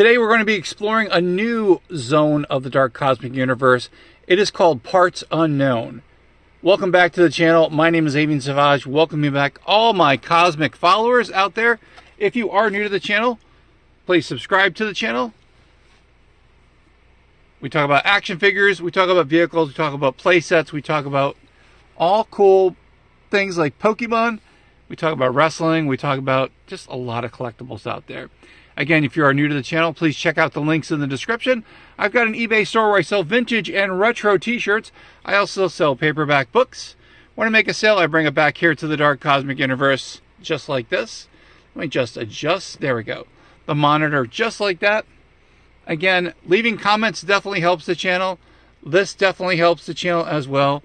Today we're going to be exploring a new zone of the Dark Cosmic Universe. It is called Parts Unknown. Welcome back to the channel. My name is Avian Savage. Welcome you back, all my cosmic followers out there. If you are new to the channel, please subscribe to the channel. We talk about action figures, we talk about vehicles, we talk about play sets, we talk about all cool things like Pokemon, we talk about wrestling, we talk about just a lot of collectibles out there. Again, if you are new to the channel, please check out the links in the description. I've got an eBay store where I sell vintage and retro t-shirts. I also sell paperback books. When I make a sale, I bring it back here to the Dark Cosmic Universe, just like this. Let me just adjust, there we go. The monitor, just like that. Again, leaving comments definitely helps the channel. This definitely helps the channel as well.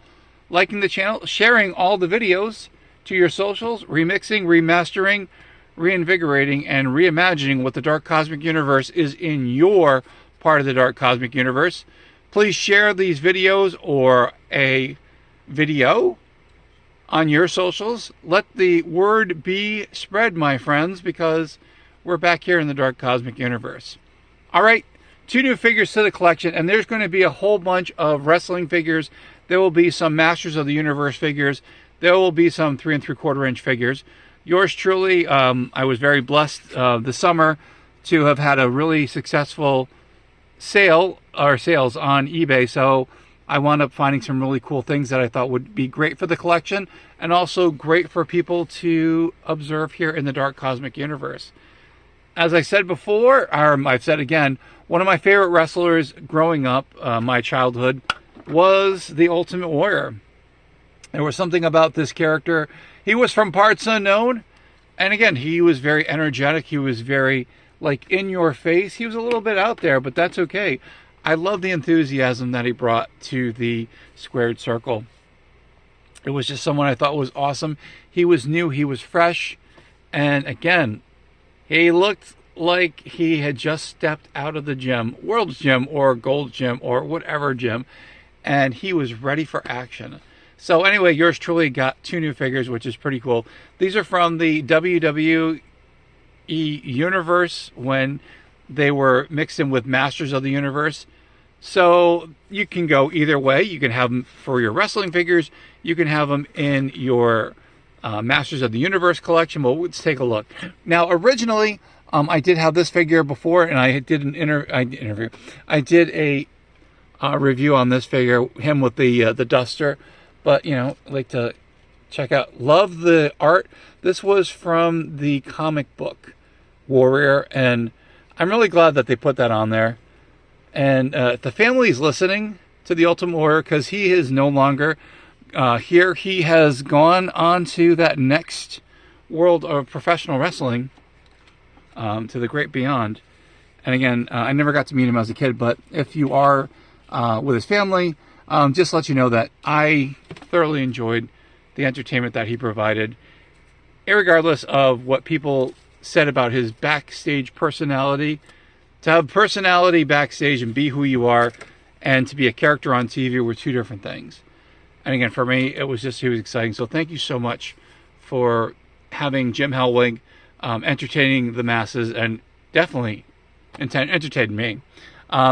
Liking the channel, sharing all the videos to your socials, remixing, remastering, reinvigorating, and reimagining what the Dark Cosmic Universe is in your part of the Dark Cosmic Universe. Please share these videos or a video on your socials. Let the word be spread, my friends, because we're back here in the Dark Cosmic Universe. All right, 2 new figures to the collection, and there's going to be a whole bunch of wrestling figures. There will be some Masters of the Universe figures. There will be some 3 3/4 inch figures. Yours truly, I was very blessed this summer to have had a really successful sales on eBay. So I wound up finding some really cool things that I thought would be great for the collection and also great for people to observe here in the Dark Cosmic Universe. As I said before, or I've said again, one of my favorite wrestlers growing up, my childhood, was the Ultimate Warrior. There was something about this character. He was from Parts Unknown, and again, he was very energetic. He was very, like, in your face. He was a little bit out there, but that's okay. I love the enthusiasm that he brought to the squared circle. It was just someone I thought was awesome. He was new, he was fresh, and again, he looked like he had just stepped out of the gym, World's Gym or Gold's Gym or whatever gym, and he was ready for action. So anyway, yours truly got 2 new figures, which is pretty cool. These are from the WWE universe when they were mixed in with Masters of the Universe. So you can go either way. You can have them for your wrestling figures. You can have them in your Masters of the Universe collection. Well, let's take a look. Now, originally, I did have this figure before, and I did I did a review on this figure, him with the duster. But, you know, I like to check out. Love the art. This was from the comic book Warrior, and I'm really glad that they put that on there. And if the family is listening to the Ultimate Warrior, because he is no longer here. He has gone on to that next world of professional wrestling, to the great beyond. And again, I never got to meet him as a kid, but if you are with his family, just let you know that I thoroughly enjoyed the entertainment that he provided, irregardless of what people said about his backstage personality. To have personality backstage and be who you are, and to be a character on TV were 2 different things. And again, for me, it was just, he was exciting. So thank you so much for having Jim Hellwig entertaining the masses, and definitely entertaining me.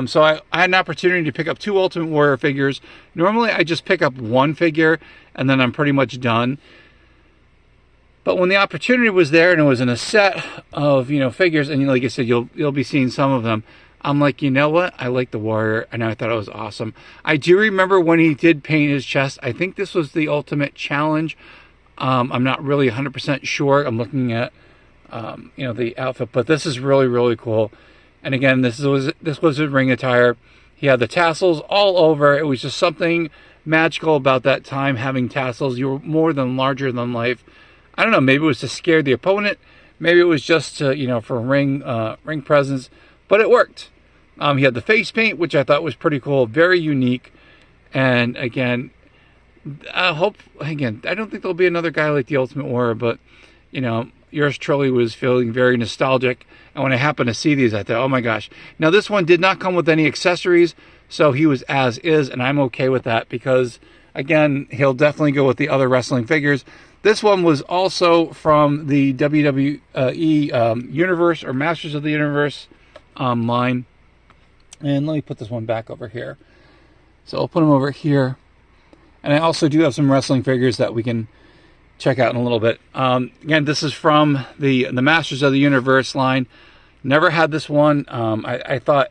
So I had an opportunity to pick up 2 Ultimate Warrior figures. Normally I just pick up 1 figure and then I'm pretty much done. But when the opportunity was there and it was in a set of, you know, figures, and like I said, you'll be seeing some of them, I'm like, you know what? I like the Warrior, and I thought it was awesome. I do remember when he did paint his chest. I think this was the Ultimate Challenge. I'm not really 100% sure. I'm looking at, you know, the outfit, but this is really, really cool. And again, this was his ring attire. He had the tassels all over. It was just something magical about that time, having tassels. You were more than larger than life. I don't know, maybe it was to scare the opponent. Maybe it was just to, you know, for ring presence. But it worked. He had the face paint, which I thought was pretty cool. Very unique. And again, I don't think there'll be another guy like the Ultimate Warrior, but, you know, yours truly was feeling very nostalgic. And when I happened to see these, I thought, oh my gosh. Now, this one did not come with any accessories, so he was as is, and I'm okay with that because, again, he'll definitely go with the other wrestling figures. This one was also from the WWE universe, or Masters of the Universe line. And let me put this one back over here. So I'll put them over here. And I also do have some wrestling figures that we can check out in a little bit. Again, this is from the Masters of the Universe line. Never had this one. I thought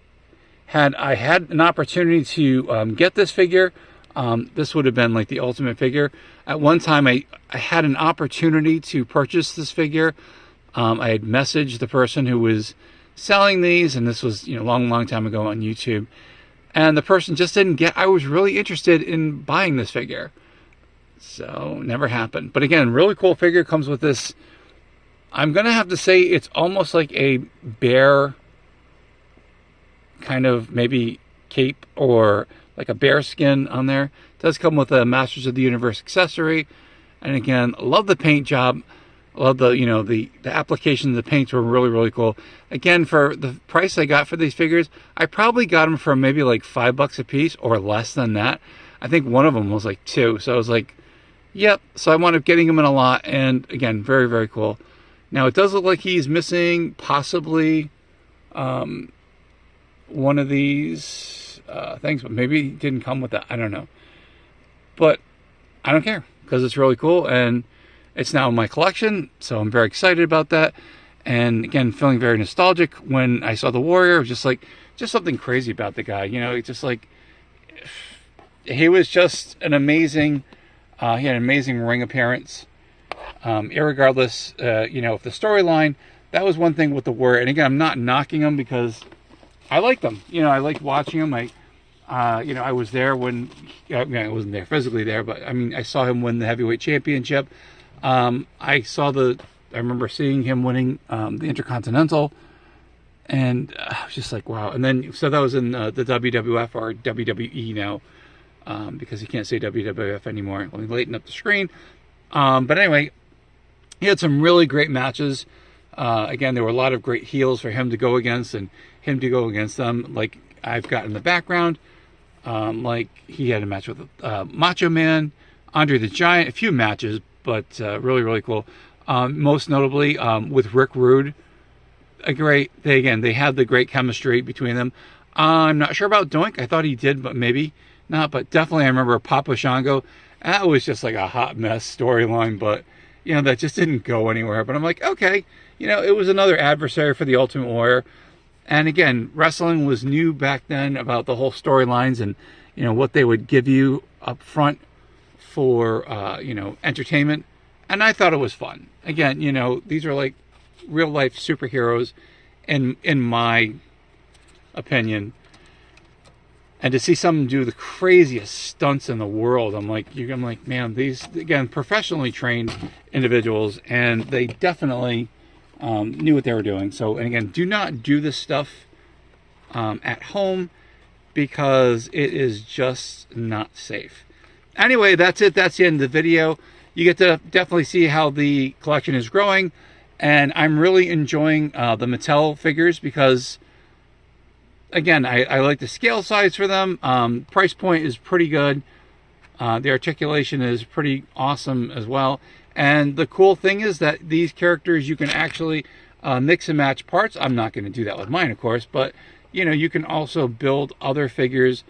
had I had an opportunity to get this figure, this would have been like the ultimate figure. At one time, I had an opportunity to purchase this figure. I had messaged the person who was selling these, and this was, you know, long time ago on YouTube. And the person just didn't get, I was really interested in buying this figure. So, never happened. But again, really cool figure. Comes with this, I'm going to have to say it's almost like a bear kind of maybe cape or like a bear skin on there. It does come with a Masters of the Universe accessory. And again, love the paint job. Love the, you know, the application of the paints were really cool. Again, for the price I got for these figures, I probably got them for maybe like $5 a piece or less than that. I think one of them was like $2. So I was like, yep. So I wound up getting them in a lot. And again, very cool. Now it does look like he's missing possibly one of these things, but maybe he didn't come with that. I don't know. But I don't care because it's really cool. And it's now in my collection, so I'm very excited about that. And again, feeling very nostalgic when I saw the Warrior. It was just like, just something crazy about the guy. You know, it's just like, he was just an amazing, he had an amazing ring appearance. Irregardless, you know, of the storyline, that was one thing with the Warrior. And again, I'm not knocking him because I like them. You know, I liked watching him. You know, I was there when, I wasn't there physically there, but I mean, I saw him win the heavyweight championship. I remember seeing him winning the Intercontinental, and I was just like, wow. And then, so that was in the WWF or WWE now, because you can't say WWF anymore. Let me lighten up the screen. But anyway, he had some really great matches. Again, there were a lot of great heels for him to go against, and him to go against them. Like I've got in the background, like he had a match with Macho Man, Andre the Giant, a few matches. But really cool. Most notably with Rick Rude, they had the great chemistry between them. I'm not sure about Doink. I thought he did, but maybe not. But definitely I remember Papa Shango. That was just like a hot mess storyline, but you know, that just didn't go anywhere. But I'm like, okay, you know, it was another adversary for the Ultimate Warrior. And again, wrestling was new back then about the whole storylines and, you know, what they would give you up front for you know, entertainment, and I thought it was fun. Again, you know, these are like real life superheroes in my opinion, and to see someone do the craziest stunts in the world, I'm like, man, these, again, professionally trained individuals, and they definitely knew what they were doing. So, and again, do not do this stuff at home because it is just not safe. Anyway, that's it. That's the end of the video. You get to definitely see how the collection is growing. And I'm really enjoying the Mattel figures because, again, I like the scale size for them. Price point is pretty good. The articulation is pretty awesome as well. And the cool thing is that these characters, you can actually mix and match parts. I'm not going to do that with mine, of course. But, you know, you can also build other figures,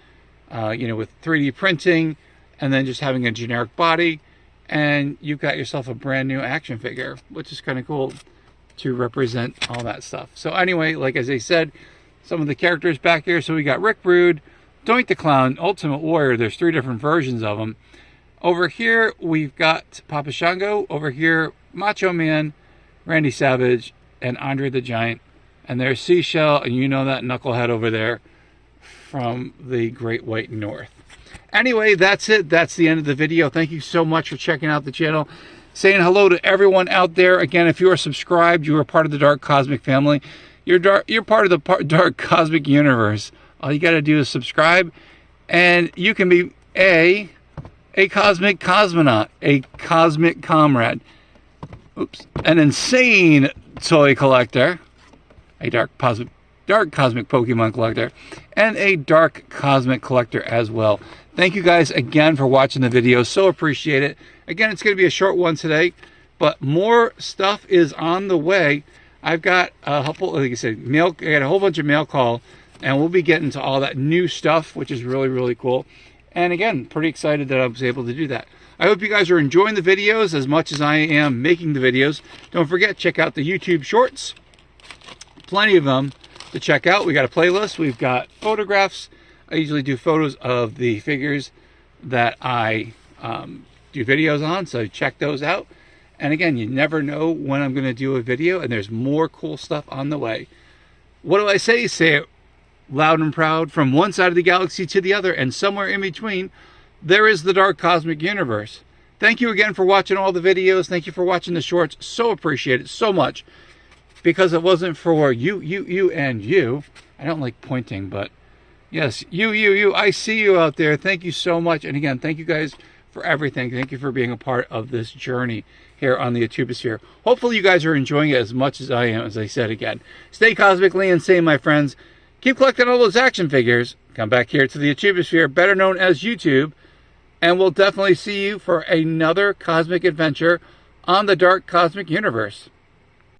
you know, with 3D printing. And then just having a generic body, and you've got yourself a brand new action figure, which is kind of cool to represent all that stuff. So anyway, like as I said, some of the characters back here. So we got Rick Rude, Doink the Clown, Ultimate Warrior. There's 3 different versions of them. Over here, we've got Papa Shango. Over here, Macho Man, Randy Savage, and Andre the Giant. And there's Seashell, and you know that knucklehead over there from the Great White North. Anyway, that's it. That's the end of the video. Thank you so much for checking out the channel. Saying hello to everyone out there. Again, if you are subscribed, you are part of the Dark Cosmic family. You're part of the Dark Cosmic universe. All you got to do is subscribe, and you can be a cosmic cosmonaut, a cosmic comrade, an insane toy collector, a dark cosmic Pokemon collector, and a dark cosmic collector as well. Thank you guys again for watching the video. So appreciate it. Again, it's going to be a short one today, but more stuff is on the way. I've got a couple, like I said, I got a whole bunch of mail call, and we'll be getting to all that new stuff, which is really, really cool. And again, pretty excited that I was able to do that. I hope you guys are enjoying the videos as much as I am making the videos. Don't forget, check out the YouTube shorts. Plenty of them to check out. We got a playlist. We've got photographs. I usually do photos of the figures that I do videos on, so check those out. And again, you never know when I'm going to do a video, and there's more cool stuff on the way. What do I say? Say it loud and proud. From one side of the galaxy to the other, and somewhere in between, there is the Dark Cosmic Universe. Thank you again for watching all the videos. Thank you for watching the shorts. So appreciate it so much. Because it wasn't for you, and you. I don't like pointing, but yes, you. I see you out there. Thank you so much. And again, thank you guys for everything. Thank you for being a part of this journey here on the Atubosphere. Hopefully you guys are enjoying it as much as I am, as I said again. Stay cosmically insane, my friends. Keep collecting all those action figures. Come back here to the Atubosphere, better known as YouTube. And we'll definitely see you for another cosmic adventure on the Dark Cosmic Universe.